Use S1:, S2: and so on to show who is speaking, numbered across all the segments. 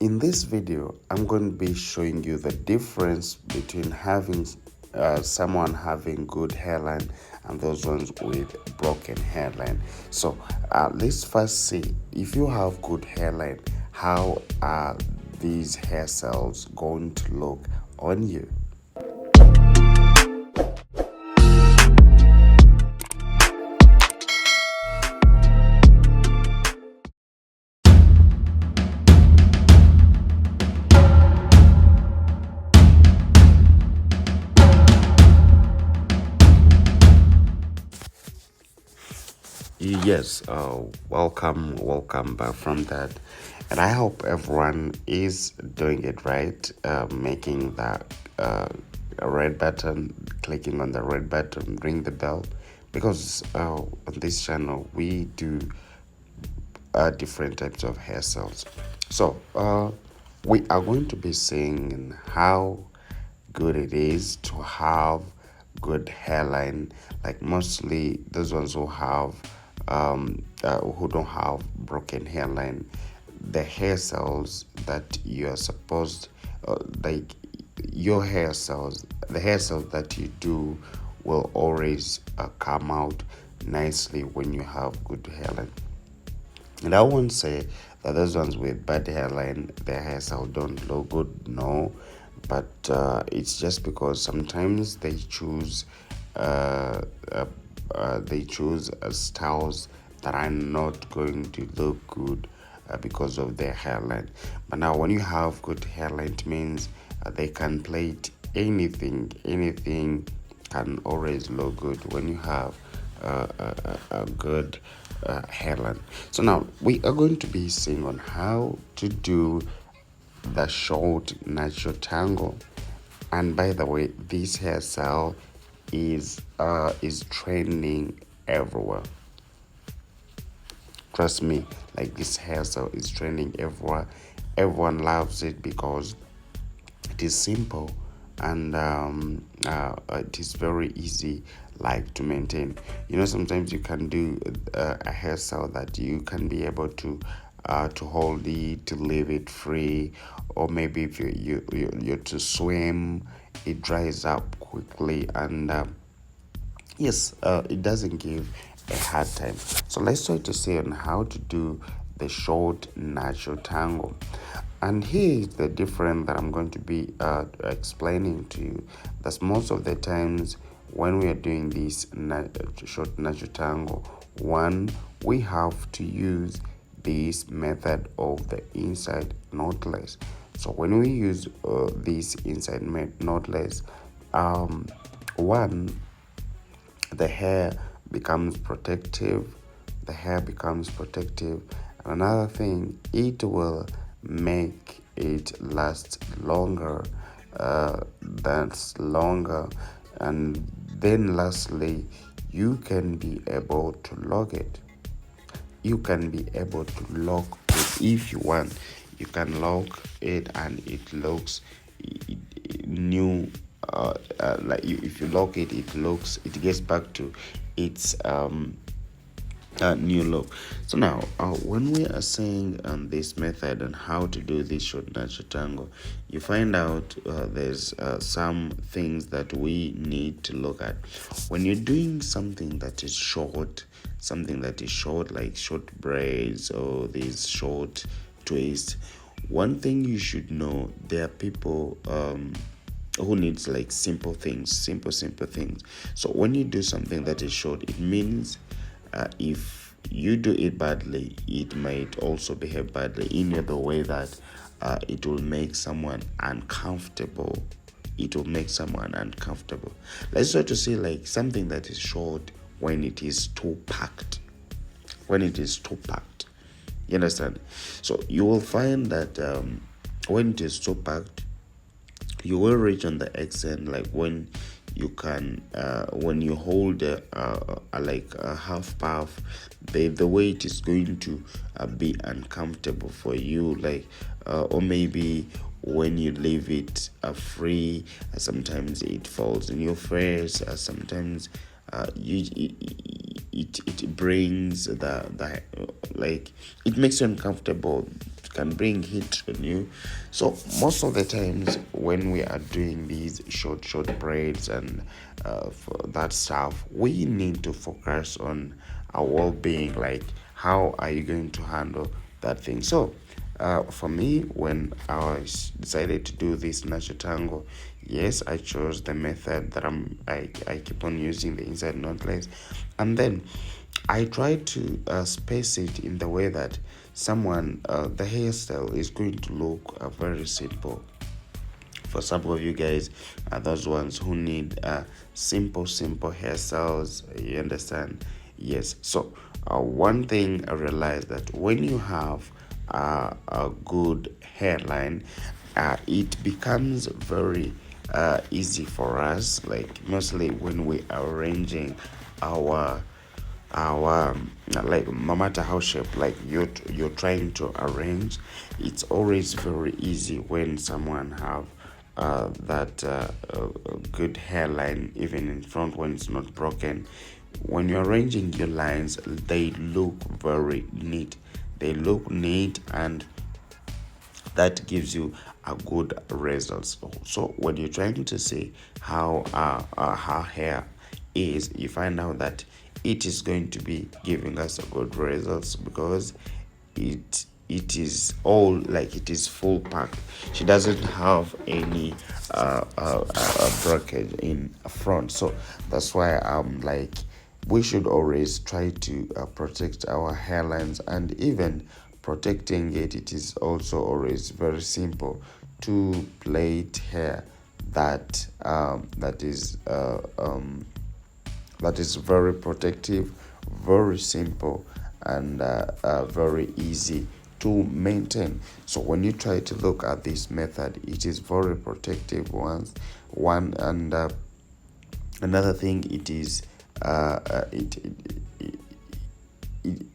S1: In this video, I'm going to be showing you the difference between having someone having good hairline and those ones with broken hairline. So let's first see, if you have good hairline, how are these hair cells going to look on you? Yes, welcome back from that, and I hope everyone is doing it right. Making that red button, clicking on the red button, ring the bell, because on this channel we do different types of hairstyles. So we are going to be seeing how good it is to have good hairline, like mostly those ones who don't have broken hairline. The hair cells that you are supposed like your hair cells, the hair cells that you do will always come out nicely when you have good hairline. And I won't say that those ones with bad hairline, their hairstyle don't look good. No, but it's just because sometimes uh, uh, they choose styles that are not going to look good because of their hairline. But now, when you have good hairline, it means they can plate anything can always look good when you have a good hairline. So now we are going to be seeing on how to do the short natural tangle. And by the way, this hairstyle is trending everywhere. Trust me, like this hairstyle is trending everywhere. Everyone loves it because it is simple and it is very easy like to maintain. Sometimes you can do a hairstyle that you can be able to hold it, to leave it free, or maybe if you're to swim, it dries up quickly, and yes, it doesn't give a hard time. So let's try to see on how to do the short natural tangle. And here is the difference that I'm going to be explaining to you. That's most of the times when we are doing this short natural tangle, one, we have to use this method of the inside knotless. So when we use this inside knotless, one, the hair becomes protective. The hair becomes protective. And another thing, it will make it last longer. That's longer. And then lastly, you can be able to lock it. You can be able to lock it if you want. You can lock it and it looks new. Like if you lock it, it gets back to its new look. So now when we are saying this method and how to do this short natural tangle, you find out there's some things that we need to look at when you're doing something that is short, like short braids or these short twists. One thing you should know, there are people who needs like simple things. So when you do something that is short, it means if you do it badly, it might also behave badly in the way that it will make someone uncomfortable. Let's try to see like something that is short when it is too packed. You understand? So you will find that when it is too packed, you will reach on the extent like when you can when you hold like a half puff, the way it is going to be uncomfortable for you, like or maybe when you leave it free, sometimes it falls in your face, sometimes it brings the like it makes you uncomfortable. It can bring heat on you. So most of the times when we are doing these short braids and for that stuff, we need to focus on our well-being. Like, how are you going to handle that thing? So for me, when decided to do this natural tangle, yes, I chose the method that I keep on using, the inside knotless, and then I try to space it in the way that the hairstyle is going to look very simple. For some of you guys are those ones who need simple hairstyles. You understand? Yes. So one thing I realized that when you have a good hairline, it becomes very easy for us. Like mostly when we are arranging our like no matter how shape like you're trying to arrange, it's always very easy when someone have that good hairline, even in front, when it's not broken. When you're arranging your lines, they look very neat. They look neat, and that gives you a good results. So when you're trying to see how her hair is, you find out that it is going to be giving us a good results, because it is all like it is full pack. She doesn't have any breakage in front. So that's why I'm like, we should always try to protect our hairlines, and even protecting it is also always very simple to plait hair that is very protective, very simple, and very easy to maintain. So when you try to look at this method, it is very protective one, and another thing, it is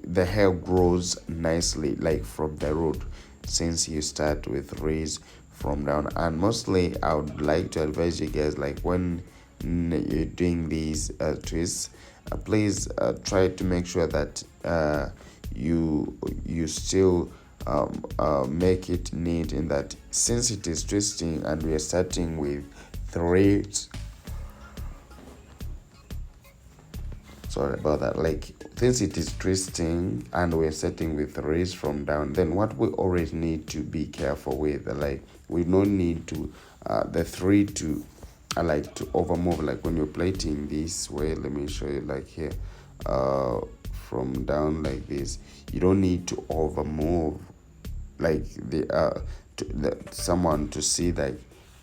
S1: the hair grows nicely, like from the root, since you start with raise from down. And mostly I would like to advise you guys, like when you're doing these twists, please try to make sure that you still make it neat, in that since it is twisting and we are starting with threads. Sorry about that. Like, since it is twisting and we're setting with raise from down, then what we always need to be careful with, like, we don't need to the thread to like to over move. Like when you're plating this way, let me show you, like here, from down like this, you don't need to over move, like someone to see that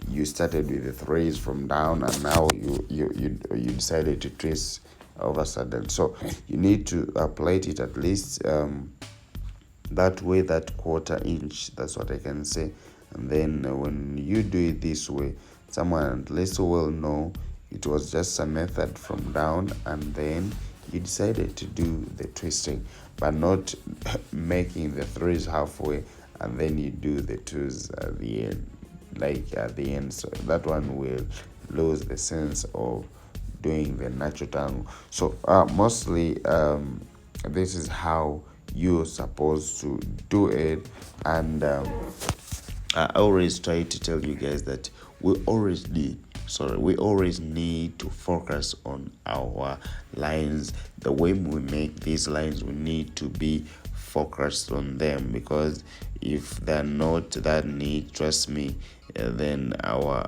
S1: you started with the threads from down, and now you decided to twist all of a sudden. So you need to plate it at least that way, that quarter inch, that's what I can say. And then when you do it this way, someone at least will know it was just a method from down, and then you decided to do the twisting, but not making the threads halfway and then you do the twos at the end, like at the end. So that one will lose the sense of doing the natural tangle. So mostly this is how you're supposed to do it. And I always try to tell you guys that we always need to focus on our lines. The way we make these lines, we need to be focused on them, because if they're not that neat, trust me, then our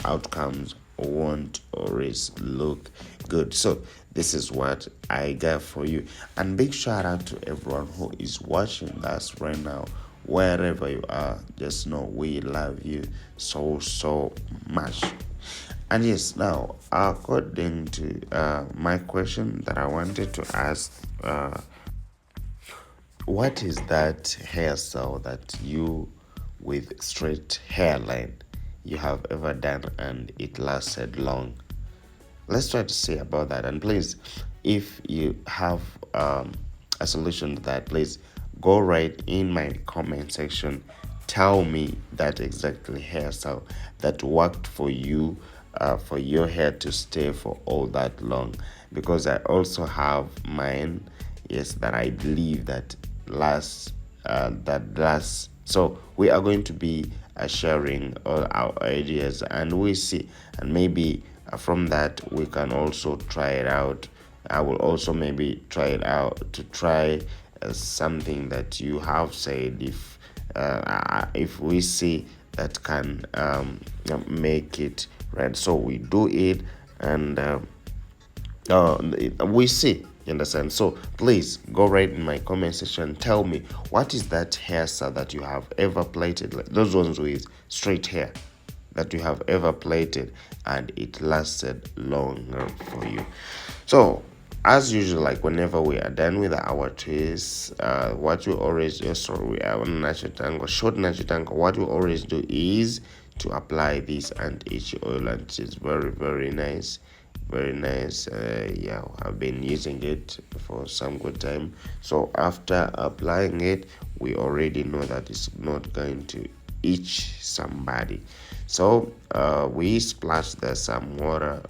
S1: outcomes won't always look good. So this is what I got for you, and big shout out to everyone who is watching us right now. Wherever you are, just know we love you so much. And yes, now according to my question that I wanted to ask, what is that hairstyle that you, with straight hairline, you have ever done and it lasted long? Let's try to say about that. And please, if you have a solution to that, please go right in my comment section. Tell me that exactly hairstyle that worked for you for your hair to stay for all that long, because I also have mine, yes, that I believe that lasts. So we are going to be sharing all our ideas, and we see, and maybe from that we can also try it out. I will also maybe try it out to try something that you have said, if we see that can make it right, so we do it, and we see, you understand. So please go right in my comment section, tell me what is that hairstyle that you have ever plaited, like those ones with straight hair that you have ever plaited and it lasted longer for you. So as usual, like whenever we are done with our twists, what we always do, sorry, we are on natural tangle, short natural tangle, what we always do is to apply this anti-itchy oil, and it is very, very nice, very nice. Yeah, I've been using it for some good time. So after applying it, we already know that it's not going to itch somebody. So we splash the some water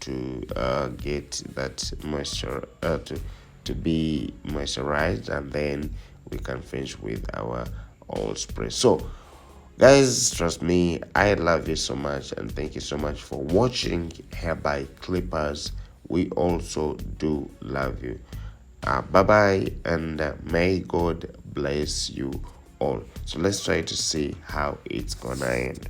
S1: to get that moisture to be moisturized, and then we can finish with our oil spray. So guys, trust me, I love you so much, and thank you so much for watching Hair by Clippers. We also do love you. Bye bye, and may God bless you all. So let's try to see how it's gonna end.